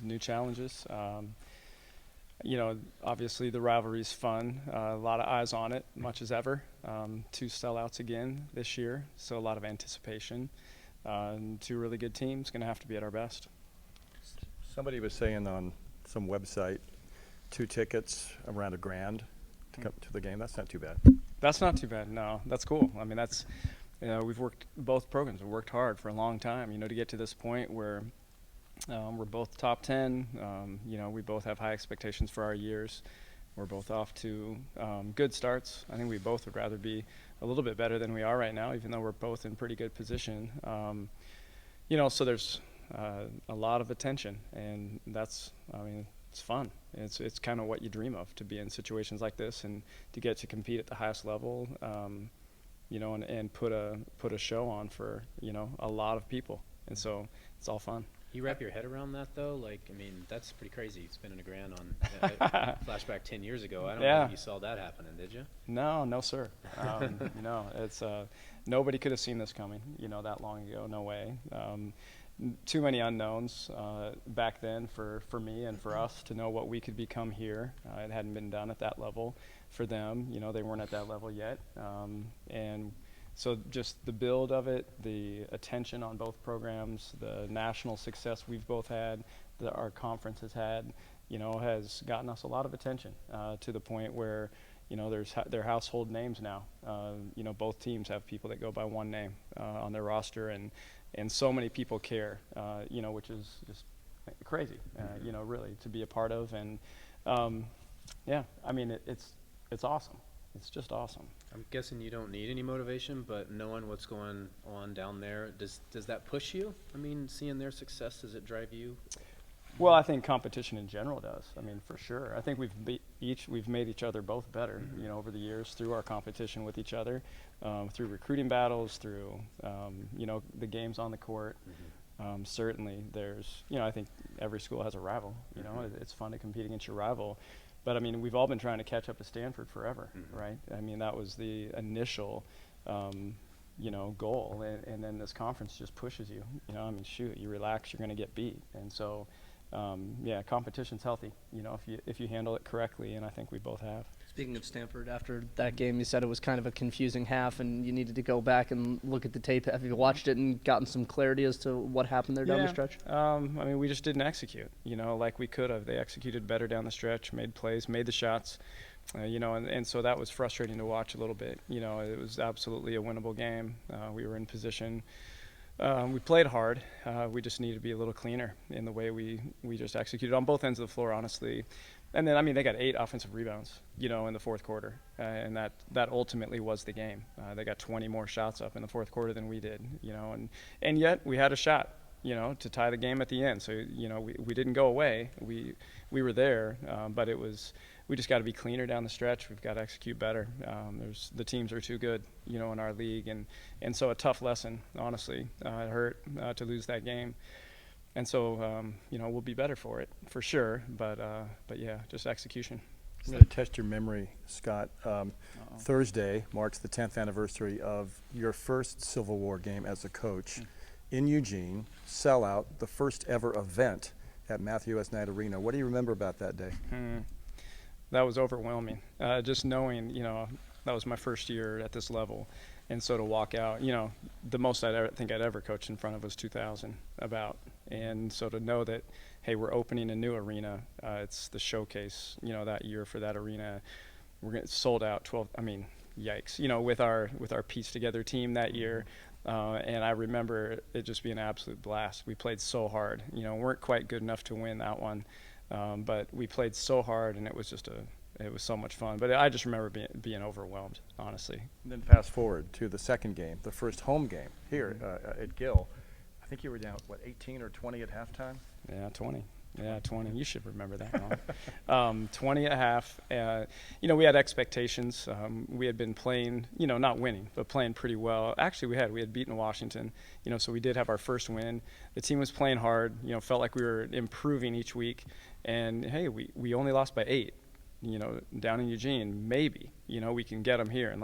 new challenges. Obviously the rivalry's fun. A lot of eyes on it, much as ever. Two sellouts again this year, so a lot of anticipation. And two really good teams, going to have to be at our best. Somebody was saying on some website, 2 tickets around $1,000 to come to the game. That's not too bad. That's not too bad. No, that's cool. I mean, we've worked, both programs have worked hard for a long time, to get to this point where we're both top 10. We both have high expectations for our years. We're both off to good starts. I think we both would rather be a little bit better than we are right now, even though we're both in pretty good position. So there's a lot of attention, and it's fun. It's kind of what you dream of, to be in situations like this and to get to compete at the highest level, and put a show on for, a lot of people. And so it's all fun. You wrap your head around that, though? That's pretty crazy. Spending $1,000 on flashback 10 years ago. I don't know if you saw that happening, did you? No, sir. It's nobody could have seen this coming, that long ago. No way. Too many unknowns back then for me and for us to know what we could become here. It hadn't been done at that level for them. They weren't at that level yet. And so just the build of it, the attention on both programs, the national success we've both had, that our conference has had, has gotten us a lot of attention to the point where, they're household names now. Both teams have people that go by one name on their roster, and so many people care, which is just crazy, really to be a part of. And it's awesome. It's just awesome. I'm guessing you don't need any motivation, but knowing what's going on down there, does that push you? Seeing their success, does it drive you? Well, I think competition in general does. For sure. I think we've made each other both better, over the years through our competition with each other, through recruiting battles, through, the games on the court. Certainly there's, I think every school has a rival, it's fun to compete against your rival. But we've all been trying to catch up to Stanford forever, right? That was the initial, goal, and then this conference just pushes you. Shoot, you relax, you're going to get beat, and so, competition's healthy. If you handle it correctly, and I think we both have. Speaking of Stanford, after that game, you said it was kind of a confusing half, and you needed to go back and look at the tape. Have you watched it and gotten some clarity as to what happened there down the stretch? We just didn't execute, like we could have. They executed better down the stretch, made plays, made the shots, and so that was frustrating to watch a little bit. It was absolutely a winnable game. We were in position. We played hard. We just needed to be a little cleaner in the way we just executed on both ends of the floor, honestly. And then, they got 8 offensive rebounds, in the fourth quarter, and that ultimately was the game. They got 20 more shots up in the fourth quarter than we did, and yet we had a shot, to tie the game at the end. So, we didn't go away. We were there, but we just got to be cleaner down the stretch. We've got to execute better. The teams are too good, in our league, and so a tough lesson, honestly. It hurt to lose that game. And so, we'll be better for it, for sure. But yeah, just execution. I'm going to test your memory, Scott. Thursday marks the 10th anniversary of your first Civil War game as a coach in Eugene, sellout, the first ever event at Matthew S. Knight Arena. What do you remember about that day? That was overwhelming. Just knowing, that was my first year at this level. And so to walk out, the most I think I'd ever coached in front of was 2,000 about. And so to know that, hey, we're opening a new arena, it's the showcase, that year for that arena. We're getting sold out 12, yikes, with our pieced together team that year. And I remember it just being an absolute blast. We played so hard, weren't quite good enough to win that one. But we played so hard, and it was so much fun. But I just remember being overwhelmed, honestly. And then fast forward to the second game, the first home game here at Gill. I think you were down, 18 or 20 at halftime? Yeah, 20. Yeah, 20. You should remember that one. 20 at half. We had expectations. We had been playing, not winning, but playing pretty well. Actually, we had beaten Washington, so we did have our first win. The team was playing hard, felt like we were improving each week. And, hey, we only lost by 8, down in Eugene. Maybe, we can get them here. And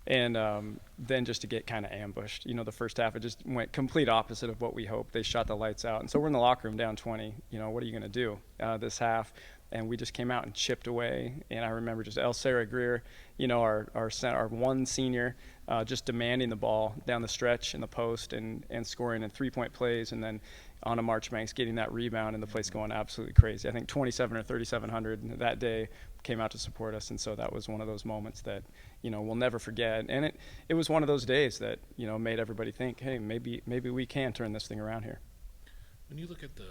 And then just to get kind of ambushed. The first half, it just went complete opposite of what we hoped. They shot the lights out. And so we're in the locker room down 20. What are you going to do this half? And we just came out and chipped away. And I remember just El Sarah Greer, our one senior, just demanding the ball down the stretch in the post and scoring in 3-point plays. And then Anna Marchbanks getting that rebound and the place going absolutely crazy. I think 27 or 3,700 that day came out to support us. And so that was one of those moments that, we'll never forget. And it was one of those days that, made everybody think, hey, maybe we can turn this thing around here. When you look at the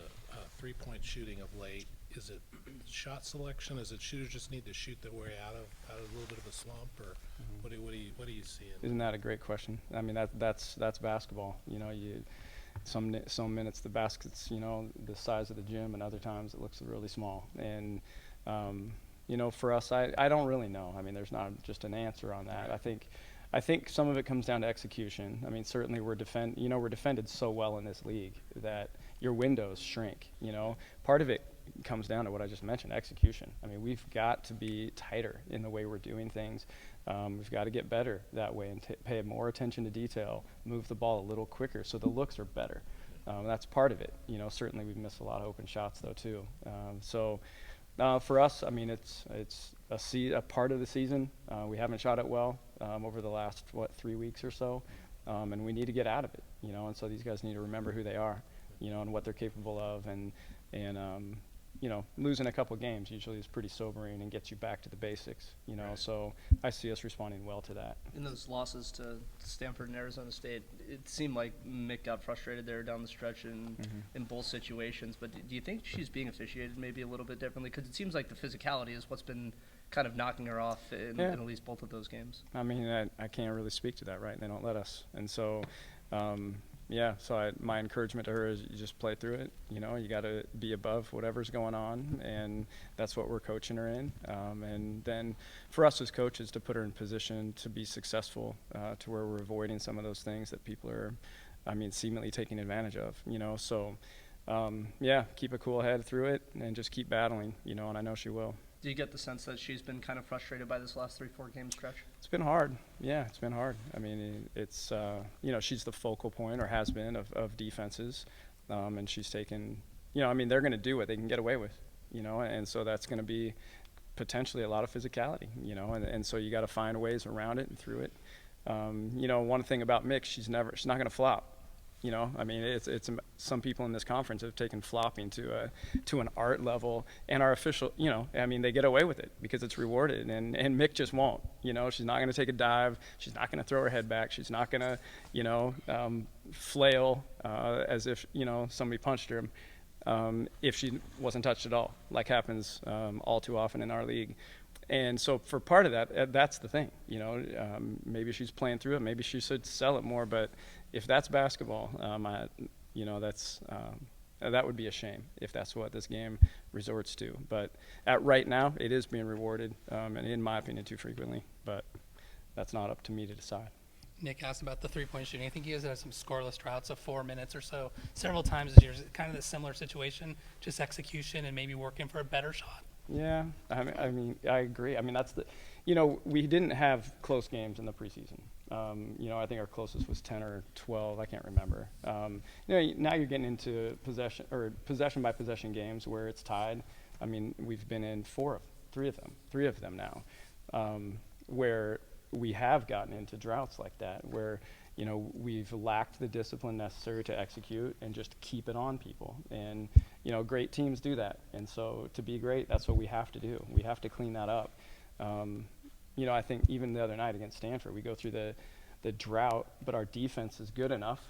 three-point shooting of late, is it shot selection? Is it shooters just need to shoot their way out of a little bit of a slump, or what do you see? Isn't that a great question? I mean, that's basketball. Some minutes the basket's the size of the gym, and other times it looks really small. And for us, I don't really know. I mean, there's not just an answer on that. I think some of it comes down to execution. I mean, certainly we're defended so well in this league that your windows shrink. Part of it comes down to what I just mentioned, execution. I mean, we've got to be tighter in the way we're doing things. We've got to get better that way and pay more attention to detail, move the ball a little quicker so the looks are better. That's part of it. Certainly we've missed a lot of open shots though too. For us, I mean, it's a part of the season. We haven't shot it well over the last 3 weeks or so, and we need to get out of it. And so these guys need to remember who they are, and what they're capable of, and losing a couple games usually is pretty sobering and gets you back to the basics. So I see us responding well to that. In those losses to Stanford and Arizona State, it seemed like Mick got frustrated there down the stretch in both situations. But do you think she's being officiated maybe a little bit differently? Because it seems like the physicality is what's been kind of knocking her off in at least both of those games. I mean, I can't really speak to that, right? They don't let us. And so, my encouragement to her is you just play through it. You got to be above whatever's going on, and that's what we're coaching her in. And then for us as coaches to put her in position to be successful, to where we're avoiding some of those things that people are, seemingly taking advantage of. So, keep a cool head through it and just keep battling, and I know she will. Do you get the sense that she's been kind of frustrated by this last 3-4 game stretch? It's been hard. Yeah, it's been hard. I mean, it's, she's the focal point, or has been, of defenses. And she's taken, they're going to do what they can get away with, and so that's going to be potentially a lot of physicality, and so you got to find ways around it and through it. One thing about Mick, she's not going to flop. It's some people in this conference have taken flopping to an art level, and our official, they get away with it because it's rewarded, and Mick just won't. She's not going to take a dive. She's not going to throw her head back. She's not going to, flail as if somebody punched her if she wasn't touched at all, like happens all too often in our league. And so for part of that, that's the thing. Maybe she's playing through it. Maybe she should sell it more, but if that's basketball, that would be a shame if that's what this game resorts to. But right now, it is being rewarded, and in my opinion, too frequently. But that's not up to me to decide. Nick asked about the three-point shooting. I think you guys had some scoreless droughts of 4 minutes or so several times this year. Is it kind of a similar situation, just execution and maybe working for a better shot? Yeah, I agree. That's we didn't have close games in the preseason. I think our closest was 10 or 12. I can't remember. Now you're getting into possession by possession games where it's tied. We've been in three of them now, where we have gotten into droughts like that, where we've lacked the discipline necessary to execute and just keep it on people. And great teams do that. And so to be great, that's what we have to do. We have to clean that up. I think even the other night against Stanford, we go through the drought, but our defense is good enough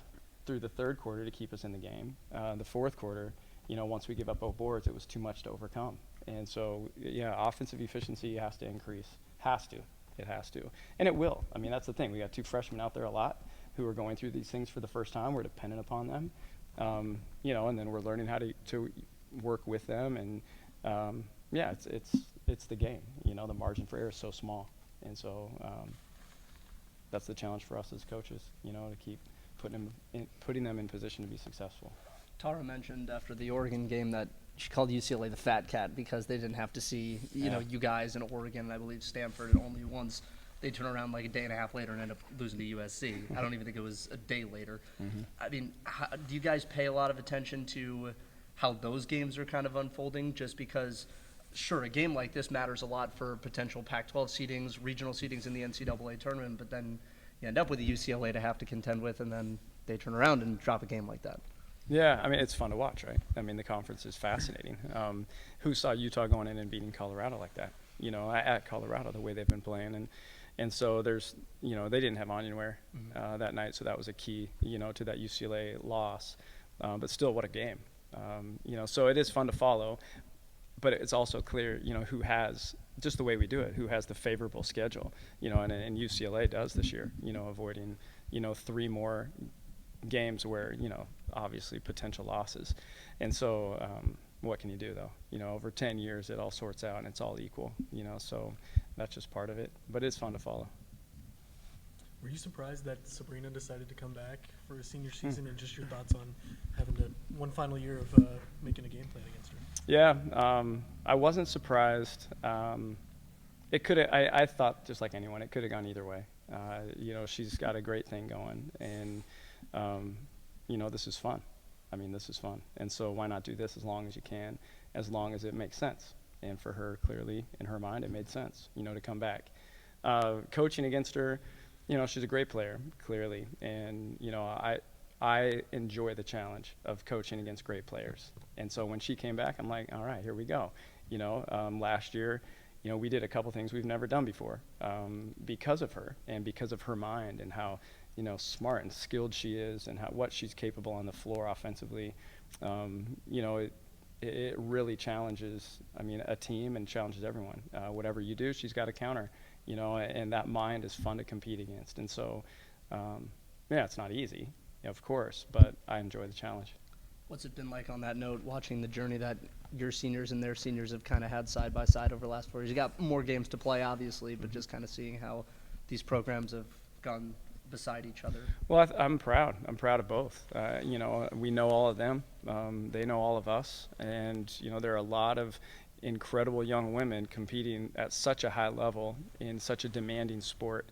through the third quarter to keep us in the game. The fourth quarter, once we give up both boards, it was too much to overcome. And so, offensive efficiency has to increase. It has to. And it will. That's the thing. We got 2 freshmen out there a lot who are going through these things for the first time. We're dependent upon them. And then we're learning how to work with them. And, it's the game. The margin for error is so small. And so that's the challenge for us as coaches, to keep putting them in position to be successful. Tara mentioned after the Oregon game that she called UCLA the fat cat because they didn't have to see, you guys in Oregon, and I believe Stanford, and only once they turn around like a day and a half later and end up losing to USC. I don't even think it was a day later. I mean, do you guys pay a lot of attention to how those games are kind of unfolding? Just because, sure, a game like this matters a lot for potential Pac-12 seedings, regional seedings in the NCAA tournament, but then you end up with a UCLA to have to contend with, and then they turn around and drop a game like that. Yeah, I mean, it's fun to watch, right? I mean, the conference is fascinating. Who saw Utah going in and beating Colorado like that? You know, at Colorado, the way they've been playing. And so there's, you know, they didn't have Onyenware that night, so that was a key, you know, to that UCLA loss. But still, what a game. You know, so it is fun to follow. But it's also clear, you know, who has, just the way we do it, who has the favorable schedule. You know, and UCLA does this year, you know, avoiding, you know, 3 more games where, you know, obviously potential losses. And so what can you do, though? You know, over 10 years it all sorts out and it's all equal, you know, so that's just part of it. But it's fun to follow. Were you surprised that Sabrina decided to come back for a senior season, and just your thoughts on having one final year of making a game plan against her? Yeah, I wasn't surprised. It could have, I thought, just like anyone, it could have gone either way. You know, she's got a great thing going, and you know, this is fun. I mean, this is fun. And so why not do this as long as you can, as long as it makes sense? And for her, clearly, in her mind, it made sense, you know, to come back. Coaching against her, you know, she's a great player, clearly. And, you know, I enjoy the challenge of coaching against great players. And so when she came back, I'm like, all right, here we go. You know, last year, you know, we did a couple things we've never done before because of her and because of her mind and how, you know, smart and skilled she is and what she's capable on the floor offensively. You know, it really challenges, I mean, a team and challenges everyone. Whatever you do, she's got a counter, you know, and that mind is fun to compete against. And so, yeah, it's not easy, of course, but I enjoy the challenge. What's it been like on that note, watching the journey that your seniors and their seniors have kind of had side by side over the last 4 years? You got more games to play, obviously, but just kind of seeing how these programs have gone beside each other. Well, I'm proud. I'm proud of both. You know, we know all of them. They know all of us. And, you know, there are a lot of incredible young women competing at such a high level in such a demanding sport.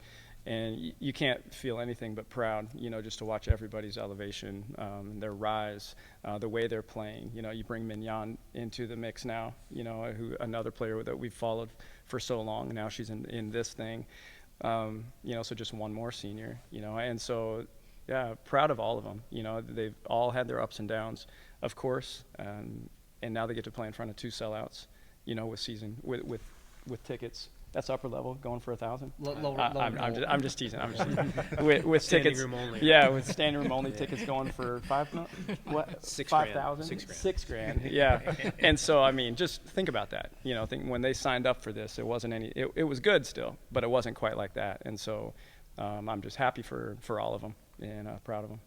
And you can't feel anything but proud, you know, just to watch everybody's elevation, their rise, the way they're playing. You know, you bring Mignon into the mix now, you know, another player that we've followed for so long. Now she's in this thing. You know, so just one more senior, you know, and so, yeah, proud of all of them. You know, they've all had their ups and downs, of course, and now they get to play in front of 2 sellouts, you know, with tickets. That's upper level, going for 1,000. I'm just teasing. I'm just teasing. With Standing tickets, room only. yeah, with standing room only tickets going for $5,000, $6,000, yeah. And so, I mean, just think about that. You know, when they signed up for this, it wasn't it was good still, but it wasn't quite like that. And so, I'm just happy for all of them and proud of them.